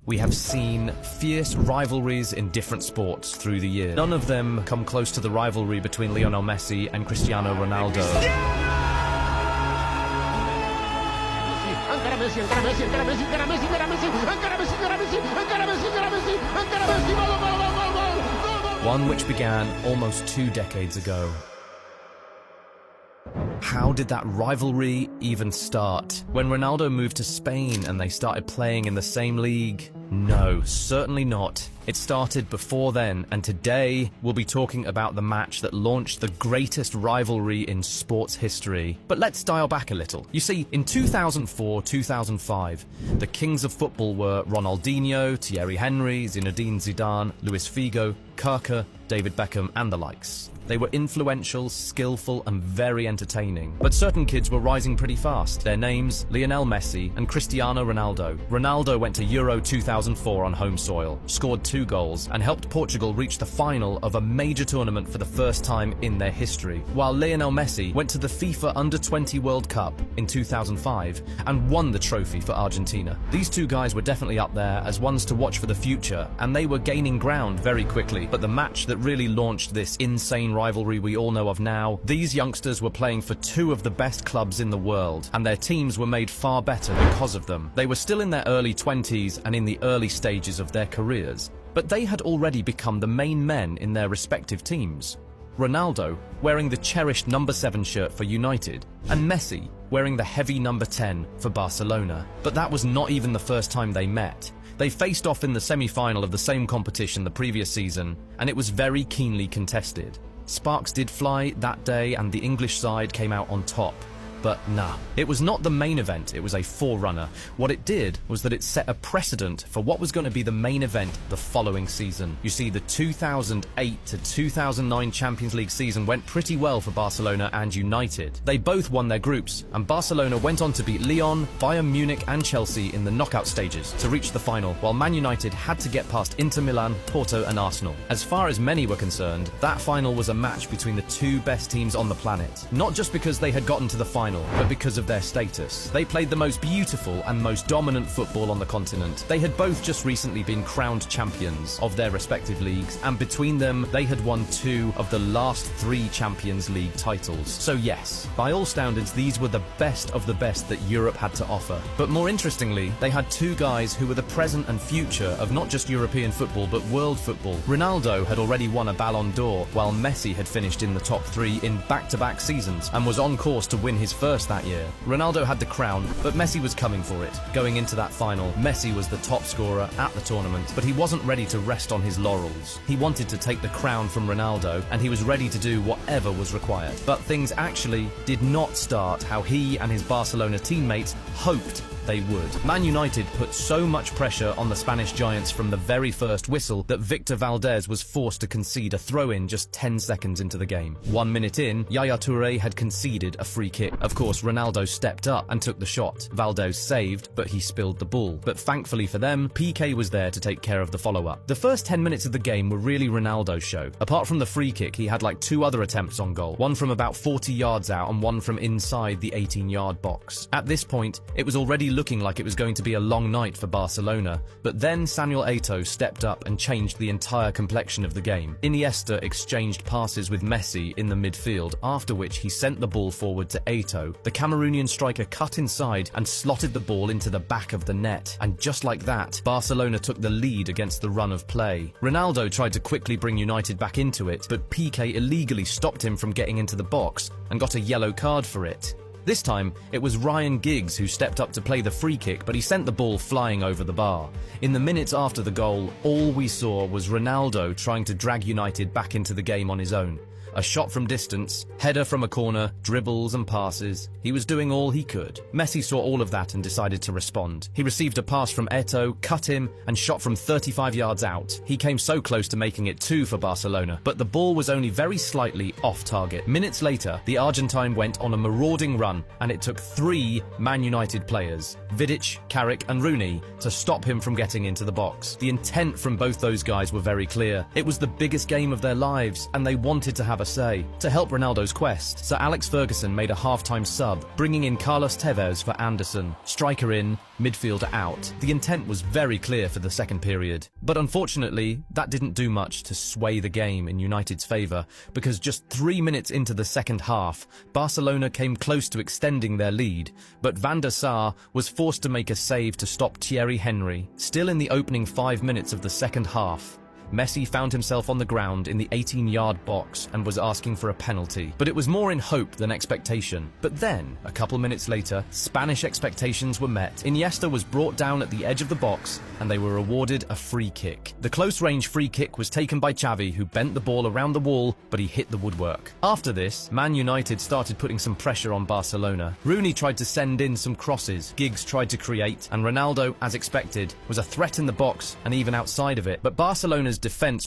We have seen fierce rivalries in different sports through the years. None of them come close to the rivalry between Lionel Messi and Cristiano Ronaldo. One which began almost 2 decades ago. How did that rivalry even start? When Ronaldo moved to Spain and they started playing in the same league? No, certainly not. It started before then, and today we'll be talking about the match that launched the greatest rivalry in sports history. But let's dial back a little. You see, in 2004-2005, the kings of football were Ronaldinho, Thierry Henry, Zinedine Zidane, Luis Figo, Kaka, David Beckham, and the likes. They were influential, skillful, and very entertaining. But certain kids were rising pretty fast. Their names, Lionel Messi and Cristiano Ronaldo. Ronaldo went to Euro 2004 on home soil, scored 2 goals, and helped Portugal reach the final of a major tournament for the first time in their history. While Lionel Messi went to the FIFA Under-20 World Cup in 2005 and won the trophy for Argentina. These 2 guys were definitely up there as ones to watch for the future, and they were gaining ground very quickly. But the match that really launched this insane rivalry we all know of now, these youngsters were playing for 2 of the best clubs in the world, and their teams were made far better because of them. They were still in their early 20s and in the early stages of their careers, but they had already become the main men in their respective teams. Ronaldo wearing the cherished number 7 shirt for United, and Messi wearing the heavy number 10 for Barcelona. But that was not even the first time they met. They faced off in the semi-final of the same competition the previous season, and it was very keenly contested. Sparks did fly that day and the English side came out on top. But nah, it was not the main event, it was a forerunner. What it did was that it set a precedent for what was going to be the main event the following season. You see, the 2008 to 2009 Champions League season went pretty well for Barcelona and United. They both won their groups, and Barcelona went on to beat Lyon, Bayern Munich and Chelsea in the knockout stages to reach the final, while Man United had to get past Inter Milan, Porto and Arsenal. As far as many were concerned, that final was a match between the 2 best teams on the planet. Not just because they had gotten to the final, but because of their status. They played the most beautiful and most dominant football on the continent. They had both just recently been crowned champions of their respective leagues, and between them, they had won 2 of the last 3 Champions League titles. So yes, by all standards, these were the best of the best that Europe had to offer. But more interestingly, they had 2 guys who were the present and future of not just European football, but world football. Ronaldo had already won a Ballon d'Or, while Messi had finished in the top 3 in back-to-back seasons, and was on course to win his first that year. Ronaldo had the crown, but Messi was coming for it. Going into that final, Messi was the top scorer at the tournament, but he wasn't ready to rest on his laurels. He wanted to take the crown from Ronaldo, and he was ready to do whatever was required. But things actually did not start how he and his Barcelona teammates hoped they would. Man United put so much pressure on the Spanish giants from the very first whistle that Victor Valdés was forced to concede a throw-in just 10 seconds into the game. 1 minute in, Yaya Touré had conceded a free kick. Of course, Ronaldo stepped up and took the shot. Valdés saved, but he spilled the ball. But thankfully for them, Piqué was there to take care of the follow-up. The first 10 minutes of the game were really Ronaldo's show. Apart from the free kick, he had like 2 other attempts on goal, one from about 40 yards out and one from inside the 18-yard box. At this point, it was already looking like it was going to be a long night for Barcelona, but then Samuel Eto'o stepped up and changed the entire complexion of the game. Iniesta exchanged passes with Messi in the midfield, after which he sent the ball forward to Eto'o. The Cameroonian striker cut inside and slotted the ball into the back of the net, and just like that, Barcelona took the lead against the run of play. Ronaldo tried to quickly bring United back into it, but Piqué illegally stopped him from getting into the box and got a yellow card for it. This time, it was Ryan Giggs who stepped up to play the free kick, but he sent the ball flying over the bar. In the minutes after the goal, all we saw was Ronaldo trying to drag United back into the game on his own. A shot from distance, header from a corner, dribbles and passes. He was doing all he could. Messi saw all of that and decided to respond. He received a pass from Eto'o, cut him, and shot from 35 yards out. He came so close to making it 2 for Barcelona, but the ball was only very slightly off target. Minutes later, the Argentine went on a marauding run, and it took 3 Man United players, Vidic, Carrick and Rooney, to stop him from getting into the box. The intent from both those guys were very clear. It was the biggest game of their lives, and they wanted to have have a say. To help Ronaldo's quest, Sir Alex Ferguson made a half-time sub, bringing in Carlos Tevez for Anderson. Striker in, midfielder out. The intent was very clear for the second period. But unfortunately, that didn't do much to sway the game in United's favour, because just 3 minutes into the second half, Barcelona came close to extending their lead, but Van der Sar was forced to make a save to stop Thierry Henry. Still in the opening 5 minutes of the second half, Messi found himself on the ground in the 18-yard box and was asking for a penalty, but it was more in hope than expectation. But then, a couple minutes later, Spanish expectations were met. Iniesta was brought down at the edge of the box and they were awarded a free kick. The close-range free kick was taken by Xavi, who bent the ball around the wall, but he hit the woodwork. After this, Man United started putting some pressure on Barcelona. Rooney tried to send in some crosses, Giggs tried to create, and Ronaldo, as expected, was a threat in the box and even outside of it, but Barcelona's defense